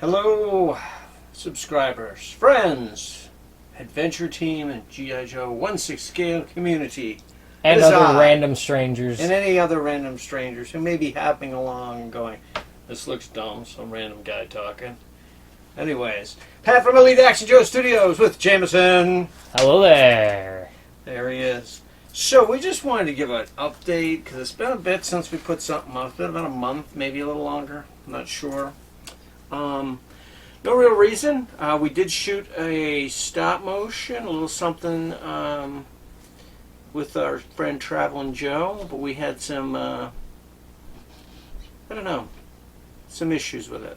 Hello, subscribers, friends, adventure team, and G.I. Joe 1/6 scale community. And other random strangers. And any other random strangers who may be hopping along and going, this looks dumb, some random guy talking. Anyways, Pat from Elite Action Joe Studios with Jameson. Hello there. There he is. So we just wanted to give an update because it's been a bit since we put something up. It's been about a month, maybe a little longer. I'm not sure. No real reason. We did shoot a stop motion, a little something with our friend Traveling Joe, but we had some, I don't know, some issues with it.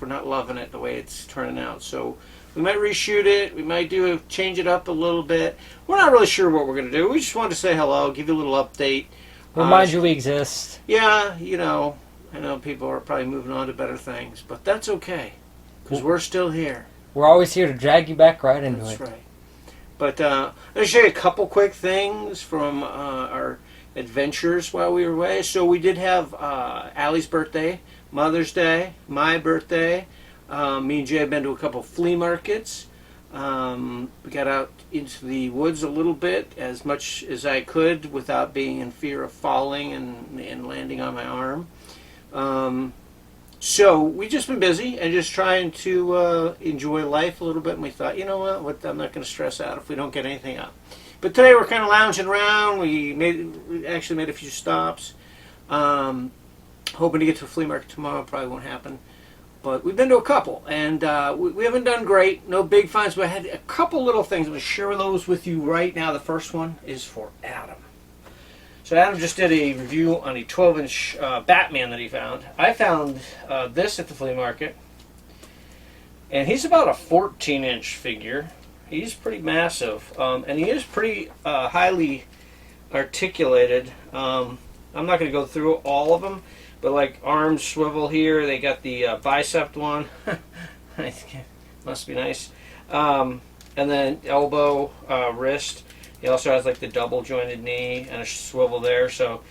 We're not loving it the way it's turning out. So we might reshoot it. We might change it up a little bit. We're not really sure what we're going to do. We just wanted to say hello, give you a little update. Remind you we exist. Yeah, you know, I know people are probably moving on to better things, but that's okay, because we're still here. We're always here to drag you back right into it. That's right. But let me show you a couple quick things from our adventures while we were away. So we did have Allie's birthday, Mother's Day, my birthday. Me and Jay have been to a couple flea markets. We got out into the woods a little bit, as much as I could without being in fear of falling and landing on my arm. So we just been busy and just trying to enjoy life a little bit. And we thought, you know what, I'm not going to stress out if we don't get anything up. But today we're kind of lounging around. We actually made a few stops. Hoping to get to a flea market tomorrow. Probably won't happen. But we've been to a couple, and we haven't done great. No big finds, but I had a couple little things. I'm going to share those with you right now. The first one is for Adam. So Adam just did a review on a 12-inch Batman that he found. I found this at the flea market, and he's about a 14-inch figure. He's pretty massive, and he is pretty highly articulated. I'm not going to go through all of them, but like arms swivel here. They got the bicep one. Must be nice. And then elbow, wrist. He also has like the double jointed knee and a swivel there, so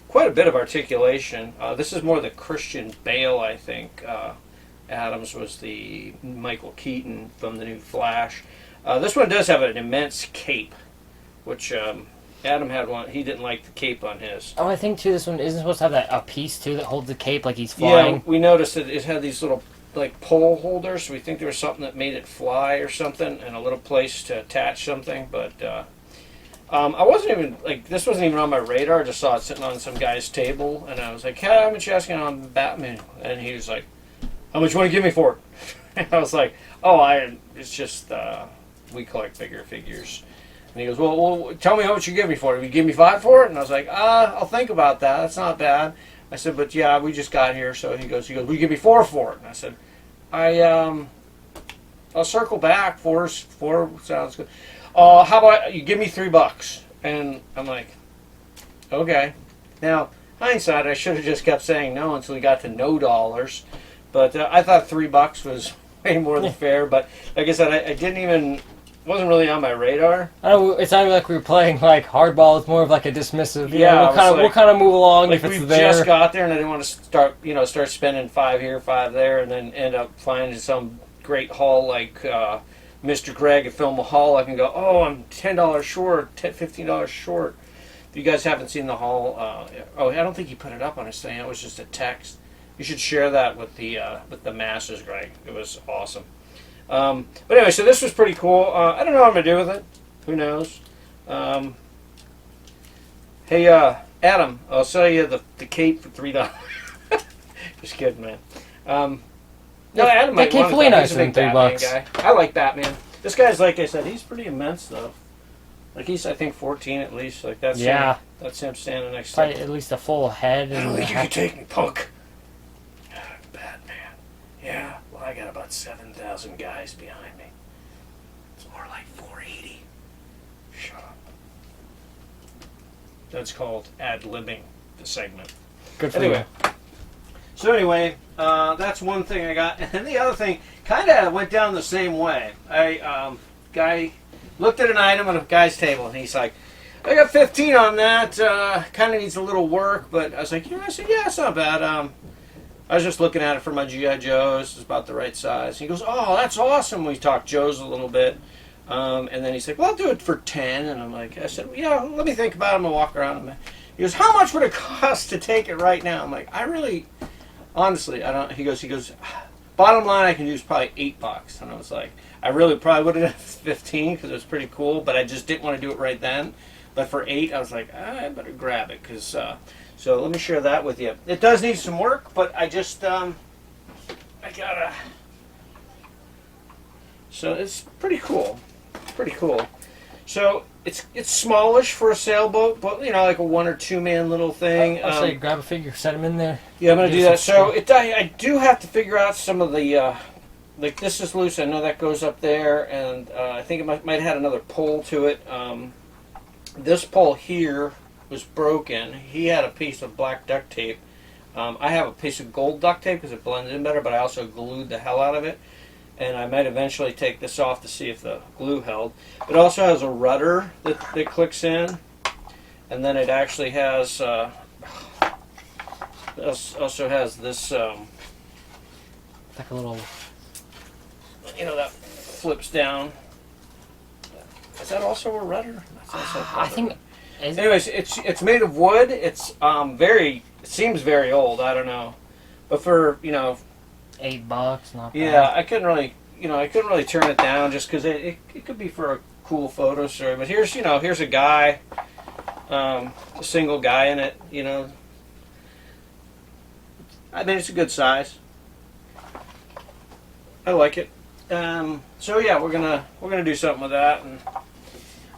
quite a bit of articulation. This is more the Christian Bale, I think. Adams was the Michael Keaton from the new Flash. This one does have an immense cape, which Adam had one. He didn't like the cape on his. Oh, I think too this one isn't supposed to have a piece too that holds the cape like he's flying. Yeah, we noticed that it had these little like pole holders. We think there was something that made it fly or something, and a little place to attach something. But I wasn't even like, this wasn't even on my radar. I just saw it sitting on some guy's table, and I was like, "Hey, how much you asking on Batman?" And he was like, "How much you want to give me for it?" And I was like, "Oh, it's just we collect bigger figures." And he goes, well, tell me how much you give me for it. Will you give me $5 for it? And I was like, I'll think about that. That's not bad. I said, but yeah, we just got here. So he goes, will you give me $4 for it? And I said, I'll circle back. Four sounds good. How about you give me $3? And I'm like, okay. Now, hindsight, I should have just kept saying no until we got to no dollars. But I thought $3 was way more than fair. But like I said, I didn't even... wasn't really on my radar. It's not like we were playing like hardball. It's more of like a dismissive. Yeah, we'll kind of move along like if it's we there. Just got there, and I didn't want to start spending $5 here, $5 there, and then end up finding some great haul like Mr. Greg at Film a Haul. I can go, oh, I'm $10 short, $15 short. If you guys haven't seen the haul, I don't think he put it up on his thing. It was just a text. You should share that with the masses, Greg. It was awesome. But anyway, so this was pretty cool. I don't know what I'm going to do with it. Who knows? Hey, Adam, I'll sell you the cape for $3. Just kidding, man. No, Adam might want it. Nice He's a big Batman guy. I like Batman. This guy's, like I said, he's pretty immense, though. Like, he's, I think, 14 at least. Like, that's him standing next to him. At least a full head. I don't think you can take me, punk. Batman. Yeah. I got about 7,000 guys behind me. It's more like 480. Shut up. That's called ad-libbing the segment. Good for you. So anyway, that's one thing I got. And the other thing kind of went down the same way. Guy looked at an item on a guy's table, and he's like, I got 15 on that. Kind of needs a little work, but I was like, yeah. I said, yeah, it's not bad. I was just looking at it for my G.I. Joes. It's about the right size. He goes, oh, that's awesome. We talked Joes a little bit. And then he's like, well, I'll do it for 10. And I said, well, yeah, let me think about it. I'm going to walk around. He goes, how much would it cost to take it right now? I'm like, honestly, I don't. He goes, bottom line, I can use probably $8. And I was like, I really probably would have done 15 because it was pretty cool, but I just didn't want to do it right then. But for 8, I was like, I better grab it because. So let me share that with you. It does need some work, but I just I gotta. So it's pretty cool, pretty cool. So it's smallish for a sailboat, but like a 1 or 2 man little thing. I'll say grab a figure, set them in there. Yeah, I'm gonna do that. So I do have to figure out some of the like this is loose. I know that goes up there, and I think it might have had another pole to it. This pole here was broken. He had a piece of black duct tape. I have a piece of gold duct tape because it blends in better, but I also glued the hell out of it. And I might eventually take this off to see if the glue held. It also has a rudder that clicks in, and then it actually has also has this like a little, that flips down. Is that also a rudder? That's also a rudder. I think. Anyways, it's made of wood. It's it seems very old. I don't know, but for $8, not bad. yeah, I couldn't really turn it down just because it could be for a cool photo story. But here's a guy, a single guy in it. I mean, it's a good size. I like it. So yeah, we're gonna do something with that. And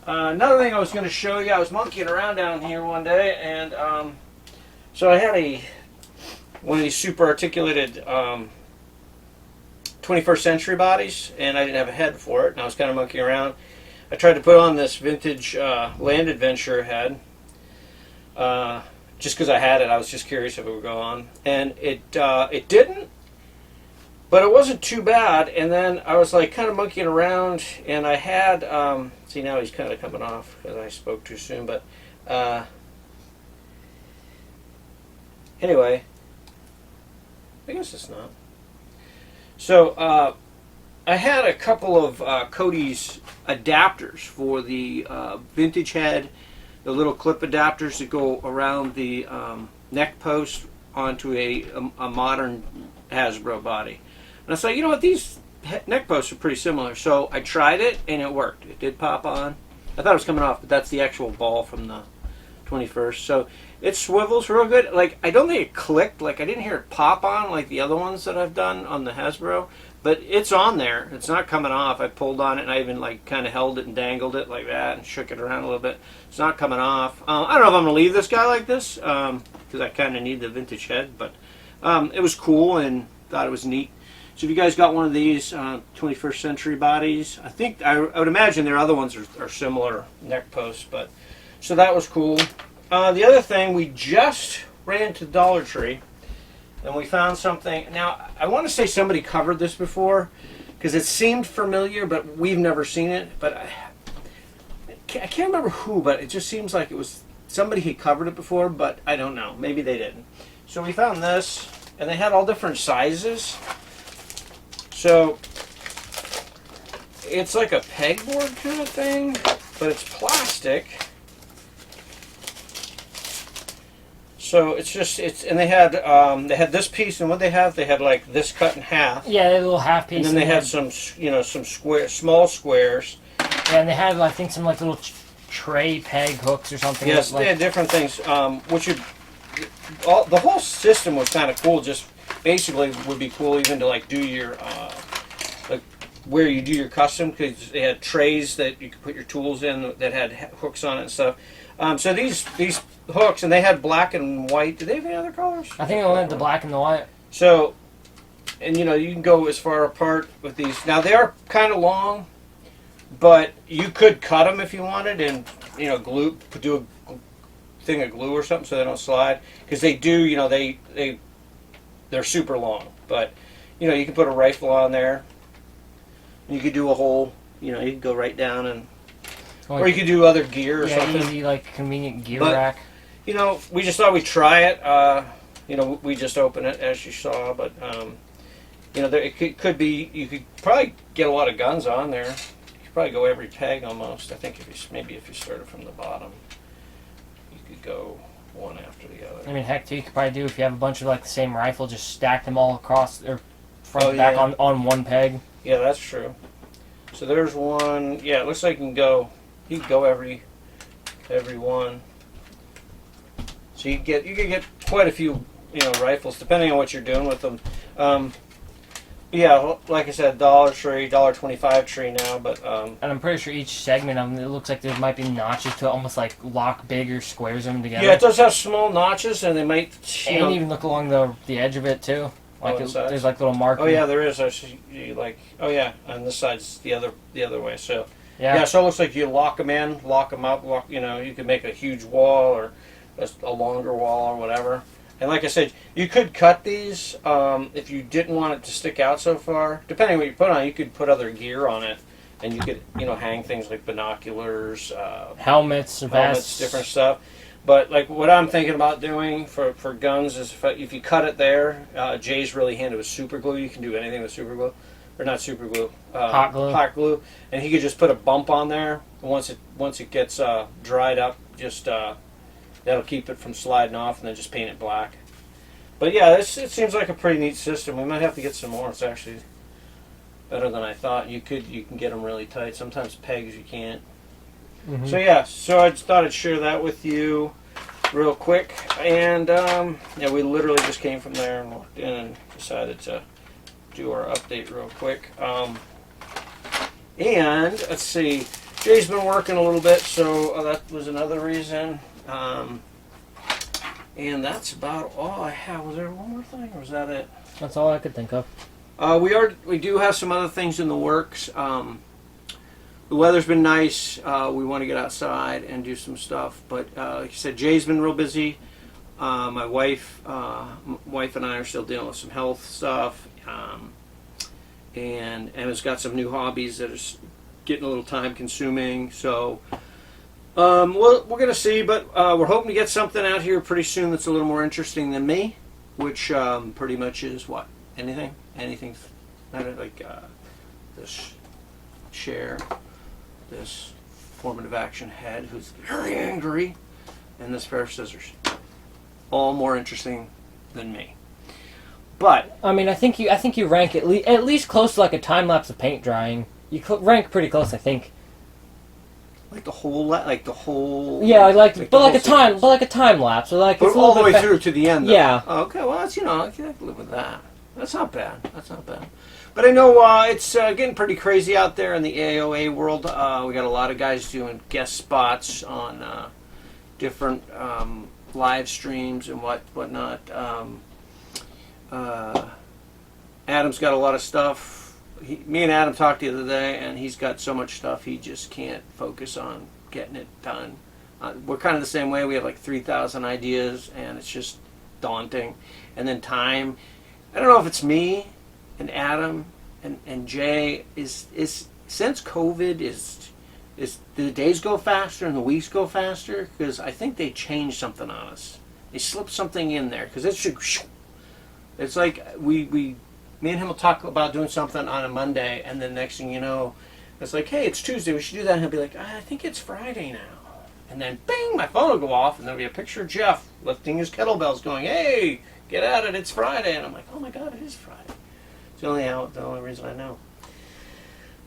another thing I was going to show you, I was monkeying around down here one day, and so I had one of these super articulated 21st century bodies, and I didn't have a head for it, and I was kind of monkeying around. I tried to put on this vintage Land Adventure head, just because I had it. I was just curious if it would go on, and it didn't. But it wasn't too bad, and then I was like kind of monkeying around, and I had, see now he's kind of coming off because I spoke too soon, but anyway, I guess it's not. So I had a couple of Cody's adapters for the vintage head, the little clip adapters that go around the neck post onto a modern Hasbro body. And I was like, you know what, these neck posts are pretty similar. So I tried it, and it worked. It did pop on. I thought it was coming off, but that's the actual ball from the 21st. So it swivels real good. Like, I don't think it clicked. Like, I didn't hear it pop on like the other ones that I've done on the Hasbro. But it's on there. It's not coming off. I pulled on it, and I even like kind of held it and dangled it like that and shook it around a little bit. It's not coming off. I don't know if I'm going to leave this guy like this because I kind of need the vintage head. But it was cool and thought it was neat. So if you guys got one of these 21st century bodies, I would imagine their other ones are similar neck posts. But so that was cool. The other thing, we just ran to Dollar Tree and we found something. Now I want to say somebody covered this before because it seemed familiar, but we've never seen it. But I can't remember who, but it just seems like it was somebody who covered it before, but I don't know. Maybe they didn't. So we found this, and they had all different sizes. So it's like a pegboard kind of thing, but it's plastic. So and they had this piece, and what they had like this cut in half. Yeah, a little half piece. And then they had some small squares. Yeah, and they had I think some like little tray peg hooks or something. Yes, they had different things. The whole system was kind of cool. Just basically would be cool even to like do your like where you do your custom, because they had trays that you could put your tools in that had hooks on it and stuff. So these hooks, and they had black and white. Do they have any other colors? I think they only had the black and the white. So, and you can go as far apart with these. Now they are kind of long, but you could cut them if you wanted, and do a thing of glue or something so they don't slide, because they do. They're super long, but you can put a rifle on there. You could do a hole. You could go right down and. Or you could do other gear or something. Easy, like convenient gear rack. We just thought we'd try it. You know, we just opened it as you saw, but you know, it could be. You could probably get a lot of guns on there. You could probably go every peg almost. I think if you started from the bottom, you could go one after the other. I mean, heck, too, you could probably do if you have a bunch of like the same rifle, just stack them all across or front to back on one peg. Yeah, that's true. So there's one. Yeah, it looks like you can go every one. So you could get quite a few, you know, rifles depending on what you're doing with them. Yeah, like I said, dollar tree, $1.25 tree now, but and I'm pretty sure each segment of them, it looks like there might be notches to it, almost like lock bigger squares them together. Yeah, it does have small notches, and they might. And even look along the edge of it too. Like there's like little markings. Oh yeah, there is. I see, like, oh yeah, on this side's the other way. So yeah, so it looks like you lock them in, lock them up. You know, you can make a huge wall or a longer wall or whatever. And like I said, you could cut these if you didn't want it to stick out so far. Depending on what you put on, you could put other gear on it, and you could, you know, hang things like binoculars, helmets, vests, different stuff. But like what I'm thinking about doing for guns is if you cut it there, Jay's really handy with super glue. You can do anything with super glue, or not super glue, hot glue, and he could just put a bump on there. Once it gets dried up, just that'll keep it from sliding off, and then just paint it black. But yeah, it seems like a pretty neat system. We might have to get some more. It's actually better than I thought. You can get them really tight. Sometimes pegs you can't. Mm-hmm. So yeah, so I just thought I'd share that with you real quick. And yeah, we literally just came from there and walked in and decided to do our update real quick. And let's see, Jay's been working a little bit, so that was another reason. And that's about all I have. Was there one more thing, or was that it? That's all I could think of. We do have some other things in the works. The weather's been nice. We want to get outside and do some stuff. But like I said, Jay's been real busy. My wife and I are still dealing with some health stuff. And Emma's got some new hobbies that are getting a little time consuming. So we're going to see. But we're hoping to get something out here pretty soon that's a little more interesting than me. Which pretty much is what? Anything? Anything like this chair. This formative action head who's very angry, and this pair of scissors. All more interesting than me. But I mean, I think you rank at least close to like a time lapse of paint drying. You rank pretty close, I think. Like the whole. Yeah, like a time lapse, or like but it's all the way through to the end. Though. Yeah. Okay, well that's I can live with that. That's not bad. But I know it's getting pretty crazy out there in the AOA world. We got a lot of guys doing guest spots on different live streams and whatnot. Adam's got a lot of stuff. Me and Adam talked the other day, and he's got so much stuff he just can't focus on getting it done. We're kind of the same way. We have like 3,000 ideas, and it's just daunting. And then time. I don't know if it's me and Adam and Jay is since COVID is the days go faster and the weeks go faster, because I think they changed something on us. They slipped something in there, because it's like me and him will talk about doing something on a Monday, and then next thing you know, it's like, hey, it's Tuesday, we should do that, and he'll be like, I think it's Friday now, and then bing, my phone will go off, and there'll be a picture of Jeff lifting his kettlebells, going, hey, get at it, it's Friday, and I'm like, oh my God, it is Friday. It's the only reason I know.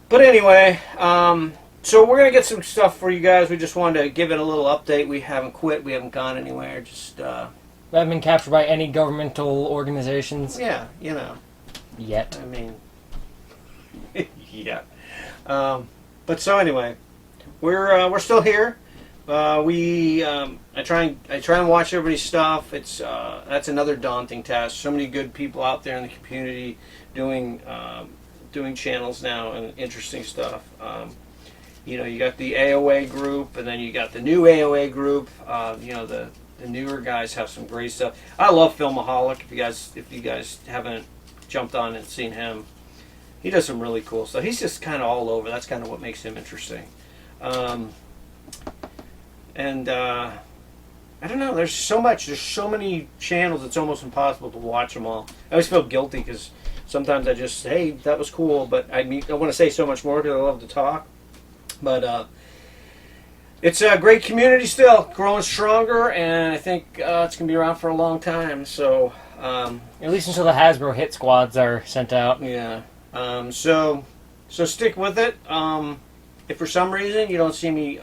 But anyway, so we're gonna get some stuff for you guys. We just wanted to give it a little update. We haven't quit. We haven't gone anywhere. Just we haven't been captured by any governmental organizations. Yeah, Yet. I mean, yeah. But so anyway, we're still here. I try and watch everybody's stuff. It's that's another daunting task. So many good people out there in the community doing channels now and interesting stuff. You got the AOA group, and then you got the new AOA group. The newer guys have some great stuff. I love Filmaholic. If you guys haven't jumped on and seen him, he does some really cool stuff. He's just kind of all over. That's kind of what makes him interesting. I don't know. There's so much. There's so many channels. It's almost impossible to watch them all. I always feel guilty because sometimes I just say, hey, that was cool, but I want to say so much more because I love to talk. But it's a great community still, growing stronger, and I think it's going to be around for a long time. So at least until the Hasbro hit squads are sent out. yeah. So stick with it. If for some reason you don't see me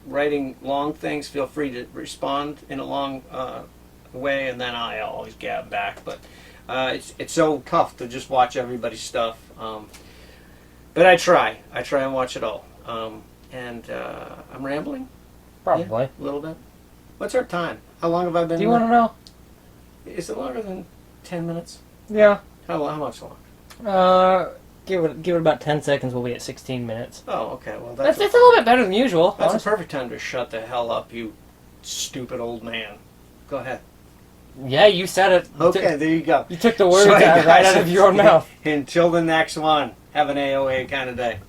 writing long things, feel free to respond in a long way, and then I always gab back. But it's so tough to just watch everybody's stuff. But I try and watch it all. And I'm rambling? Probably. Yeah, a little bit. What's our time? How long have I been? Do you want to know? Is it longer than 10 minutes? Yeah. How much long? Give it about 10 seconds. We'll be at 16 minutes. Oh, okay. Well, It's a little bit better than usual. That's honestly. a perfect time to shut the hell up, you stupid old man. Go ahead. Yeah, you said it. Okay, there you go. You took the words Sorry, right guys. out of your own mouth. Until the next one, have an AOA kind of day.